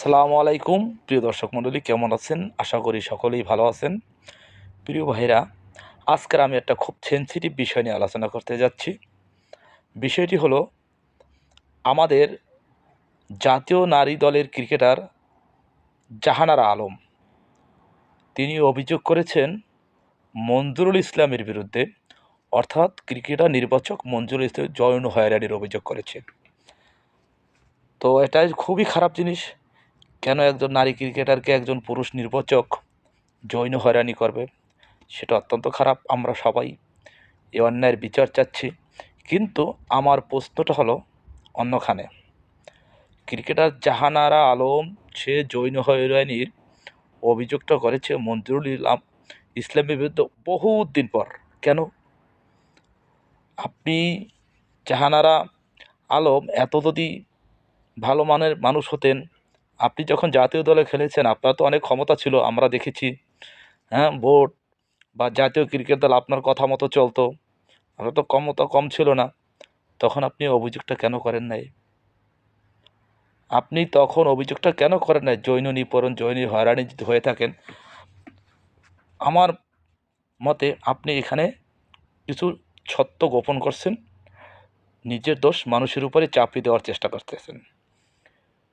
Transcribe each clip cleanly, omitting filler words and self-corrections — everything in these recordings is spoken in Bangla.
আসসালামু আলাইকুম প্রিয় দর্শক মণ্ডলী, কেমন আছেন? আশা করি সকলেই ভালো আছেন। প্রিয় ভাইরা, আজকের আমি একটা খুব সেনসিটিভ বিষয় নিয়ে আলোচনা করতে যাচ্ছি। বিষয়টি হলো, আমাদের জাতীয় নারী দলের ক্রিকেটার জাহানারা আলম, তিনি অভিযোগ করেছেন মঞ্জুরুল ইসলামের বিরুদ্ধে, অর্থাৎ ক্রিকেটার নির্বাচক মঞ্জুরুল ইসলাম যৌন হয়রানির অভিযোগ করেছেন। তো এটা খুবই খারাপ জিনিস। কেন একজন নারী ক্রিকেটারকে একজন পুরুষ নির্বাচক যৌন হয়রানি করবে? সেটা অত্যন্ত খারাপ। আমরা সবাই এ অন্যায়ের বিচার চাচ্ছি। কিন্তু আমার প্রশ্নটা হলো অন্যখানে। ক্রিকেটার জাহানারা আলম, সে যৌন হয়রানির অভিযোগটা করেছে মঞ্জুরুল ইসলামের বিরুদ্ধে বহুত দিন পর। কেন? আপনি জাহানারা আলম এত যদি ভালো মানের মানুষ হতেন, আপনি যখন জাতীয় দলে খেলেছেন আপনার তো অনেক ক্ষমতা ছিল, আমরা দেখেছি। হ্যাঁ, ভোট বা জাতীয় ক্রিকেট দল আপনার কথা মতো চলতো, আপনার তো ক্ষমতা কম ছিল না। তখন আপনি অভিযোগটা কেন করেন নাই? আপনি তখন অভিযোগটা কেন করেন নাই? যৌন নিপীড়ন, যৌন হয়রানি যদি হয়ে থাকেন, আমার মতে আপনি এখানে কিছু সত্য গোপন করছেন, নিজের দোষ মানুষের উপরে চাপিয়ে দেওয়ার চেষ্টা করতেছেন।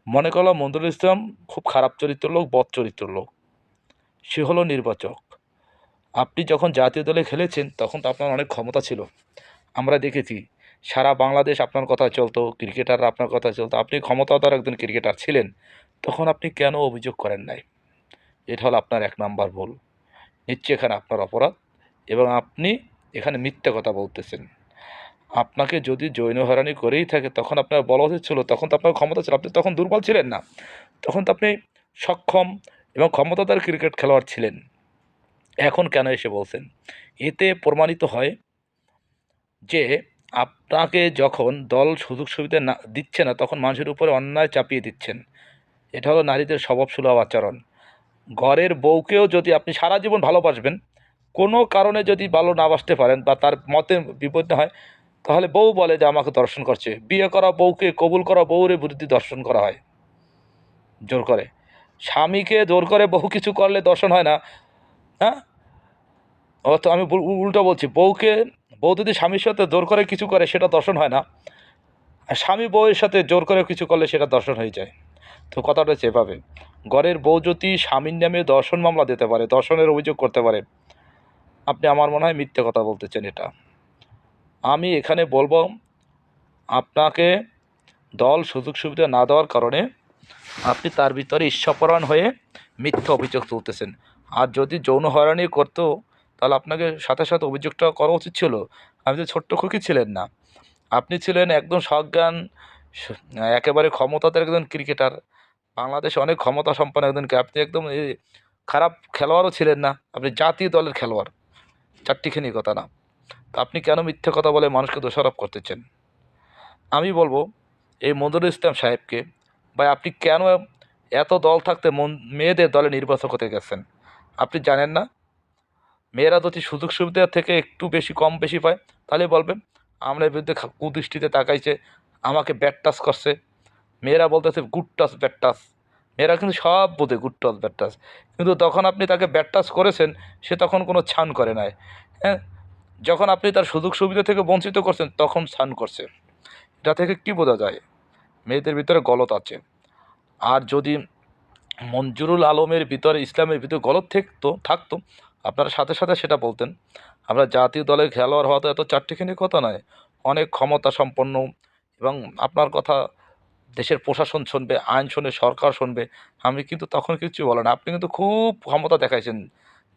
মনে করলাম মঞ্জুরুল ইসলাম খুব খারাপ চরিত্রের লোক, বদ চরিত্রের লোক, সে হলো নির্বাচক। আপনি যখন জাতীয় দলে খেলেছেন তখন তো আপনার অনেক ক্ষমতা ছিল, আমরা দেখেছি। সারা বাংলাদেশ আপনার কথা চলতো, ক্রিকেটাররা আপনার কথা চলতো, আপনি ক্ষমতাধর একজন ক্রিকেটার ছিলেন। তখন আপনি কেন অভিযোগ করেন নাই? এটা হলো আপনার এক নাম্বার ভুল। নিশ্চয়ই এখানে আপনার অপরাধ, এবং আপনি এখানে মিথ্যা কথা বলতেছেন। আপনাকে যদি যৌন হয়রানি করেই থাকে তখন আপনার বলা উচিত ছিল, তখন তো আপনার ক্ষমতা ছিল, আপনি তখন দুর্বল ছিলেন না, তখন তো আপনি সক্ষম এবং ক্ষমতাধর ক্রিকেট খেলোয়াড় ছিলেন। এখন কেন এসে বলছেন? এতে প্রমাণিত হয় যে আপনাকে যখন দল সুযোগ সুবিধা না দিচ্ছে না, তখন মানুষের উপরে অন্যায় চাপিয়ে দিচ্ছেন। এটা হলো নারীদের স্বভাবসুলভ আচরণ। ঘরের বউকেও যদি আপনি সারা জীবন ভালোবাসবেন, কোনো কারণে যদি ভালো না বাসতে পারেন বা তার মতে বিপরীত হয়, তাহলে বউ বলে যে আমাকে দর্শন করছে। বিয়ে করা বউকে, কবুল করা বউরে বিরুদ্ধে দর্শন করা হয় জোর করে। স্বামীকে জোর করে বহু কিছু করলে দর্শন হয় না। হ্যাঁ, অত আমি উল্টো বলছি, বউ যদি স্বামীর সাথে জোর করে কিছু করে সেটা দর্শন হয় না, আর স্বামী বউয়ের সাথে জোর করে কিছু করলে সেটা দর্শন হয়ে যায়। তো কথাটা হচ্ছে এভাবে, ঘরের বউ যদি স্বামীর নামে দর্শন মামলা দিতে পারে, দর্শনের অভিযোগ করতে পারে, আপনি আমার মনে হয় মিথ্যে কথা বলতেছেন। এটা আমি এখানে বলবো, আপনাকে দল সুযোগ সুবিধা না দেওয়ার কারণে আপনি তার ভিতরে ঈর্ষাপরায়ণ হয়ে মিথ্যা অভিযোগ তুলতেছেন। আর যদি যৌন হয়রানি করতো তাহলে আপনাকে সাথে সাথে অভিযোগটা করা উচিত ছিল। আপনি তো ছোট্ট খুকি ছিলেন না, আপনি ছিলেন একদম সজ্ঞান, একেবারে ক্ষমতাধর একজন ক্রিকেটার। বাংলাদেশে অনেক ক্ষমতা সম্পন্ন একজনকে, আপনি একদম খারাপ খেলোয়াড়ও ছিলেন না, আপনি জাতীয় দলের খেলোয়াড়, চারটিখানি কথা না। তো আপনি কেন মিথ্যে কথা বলে মানুষকে দোষারোপ করতেছেন? আমি বলবো এই মঞ্জুরুল ইসলাম সাহেবকে, ভাই আপনি কেন এত দল থাকতে মেয়েদের দলে নির্বাচক হতে গেছেন? আপনি জানেন না মেয়েরা যদি সুযোগ সুবিধা থেকে একটু বেশি কম বেশি পায়, তাহলে বলবেন আমরা বিরুদ্ধে কুদৃষ্টিতে তাকাইছে, আমাকে ব্যাট টাচ করছে। মেয়েরা বলতেছে গুড টাচ, ব্যাট টাচ। মেয়েরা কিন্তু সব বোঝে, গুড টাচ, ব্যাট টাচ। কিন্তু তখন আপনি তাকে ব্যাট টাচ করেছেন, সে তখন কোনো ছান করে নাই। হ্যাঁ, যখন আপনি তার সুযোগ সুবিধা থেকে বঞ্চিত করছেন তখন ছান করছে। এটা থেকে কী বোঝা যায়? মেয়েদের ভিতরে গলত আছে। আর যদি মঞ্জুরুল আলমের ভিতরে, ইসলামের ভিতরে গলত থাকতো আপনারা সাথে সাথে সেটা বলতেন। আমরা জাতীয় দলের খেলোয়াড় হওয়া তো এত চারটিখানি কথা নয়, অনেক ক্ষমতা সম্পন্ন, এবং আপনার কথা দেশের প্রশাসন শুনবে, আইন শুনে সরকার শুনবে। আমি কিন্তু তখন কিছু বলে না, আপনি কিন্তু খুব ক্ষমতা দেখাইছেন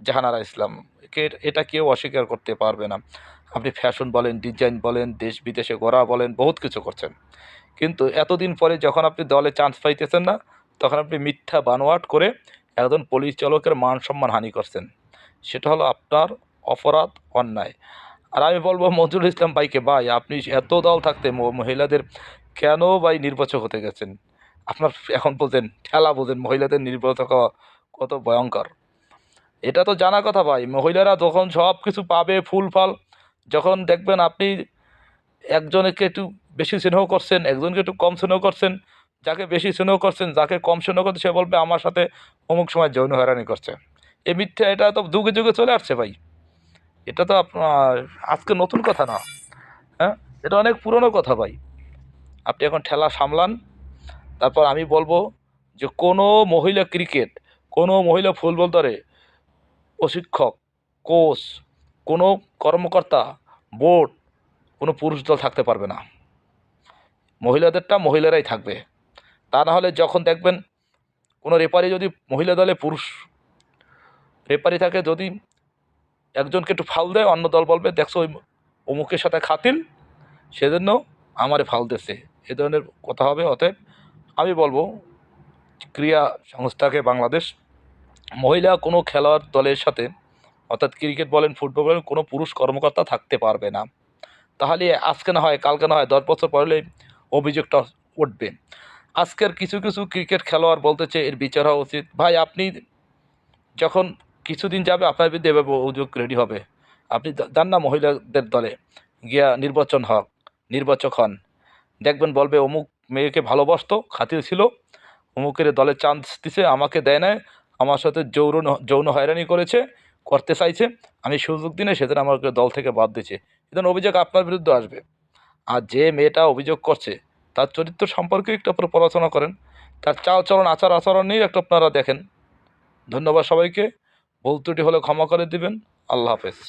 জাহানারা ইসলাম, এটা কেউ অস্বীকার করতে পারবে না। আপনি ফ্যাশন বলেন, ডিজাইন বলেন, দেশ বিদেশে ঘোরা বলেন, বহুত কিছু করছেন। কিন্তু এতদিন পরে যখন আপনি দলে চান্স পাইতেছেন না, তখন আপনি মিথ্যা বানোয়াট করে একজন পরিচালকের মান সম্মান হানি করছেন। সেটা হলো আপনার অপরাধ, অন্যায়। আর আমি বলবো মঞ্জুরুল ইসলাম ভাইকে, ভাই আপনি এত দল থাকতে মহিলাদের কেন ভাই নির্বাচক হতে গেছেন? আপনার এখন বলতেন ঠেলা, বোঝেন মহিলাদের নির্বাচক হওয়া কত ভয়ঙ্কর। এটা তো জানা কথা ভাই, মহিলারা যখন সব কিছু পাবে, ফুল ফল, যখন দেখবেন আপনি একজনকে একটু বেশি স্নেহ করছেন, একজনকে একটু কম স্নেহ করছেন, যাকে বেশি স্নেহ করছেন, যাকে কম স্নেহ করছেন, সে বলবে আমার সাথে অমুক সময় যৌন হয়রানি করছে। এই মিথ্যা, এটা তো যুগে যুগে চলে আসছে ভাই। এটা তো আপনার আজকে নতুন কথা না, হ্যাঁ, এটা অনেক পুরনো কথা ভাই। আপনি এখন ঠেলা সামলান। তারপর আমি বলবো যে কোনো মহিলা ক্রিকেট, কোনো মহিলা ফুটবল দলে প্রশিক্ষক, কোচ, কোনো কর্মকর্তা, বোর্ড, কোনো পুরুষ দল থাকতে পারবে না। মহিলাদেরটা মহিলারাই থাকবে। তা না হলে যখন দেখবেন কোনো রেফারি যদি মহিলা দলে পুরুষ রেফারি থাকে, যদি একজনকে একটু ফাউল দেয়, অন্য দল বলবে দেখছো ওই অমুকের সাথে খাতিল, সেজন্য আমারে ফাউল দিচ্ছে, এ ধরনের কথা হবে। অতএব আমি বলবো ক্রীড়া সংস্থাকে বাংলাদেশ, মহিলা কোনো খেলোয়াড় দলের সাথে, অর্থাৎ ক্রিকেট বলেন ফুটবল বলেন, কোনো পুরুষ কর্মকর্তা থাকতে পারবে না। তাহলে আজকে না হয় কালকে না হয় 10 বছর পরে অভিযোগটা উঠবে। আজকের কিছু কিছু ক্রিকেট খেলোয়াড় বলতেছে এর বিচার হওয়া উচিত। ভাই আপনি যখন কিছুদিন যাবে আপনার বিরুদ্ধে এভাবে অভিযোগ রেডি হবে। আপনি যান না মহিলাদের দলে, গিয়া নির্বাচক হন, দেখবেন বলবে অমুক মেয়েকে ভালোবাসতো, খাতির ছিল, অমুকের দলে চান্স দিছে, আমাকে দেয় নাই, আমার সাথে যৌন হয়রানি করতে চাইছে, আমি সুযোগ দিনে সেদিন আমাকে দল থেকে বাদ দিয়েছে। এ ধরনের অভিযোগ আপনার বিরুদ্ধে আসবে। আর যে মেয়েটা অভিযোগ করছে তার চরিত্র সম্পর্কে একটু আপনারা পড়াশোনা করেন, তার চালচলন আচার আচরণ নিয়ে একটু আপনারা দেখেন। ধন্যবাদ সবাইকে। ভুল ত্রুটি হলে ক্ষমা করে দিবেন। আল্লাহ হাফেজ।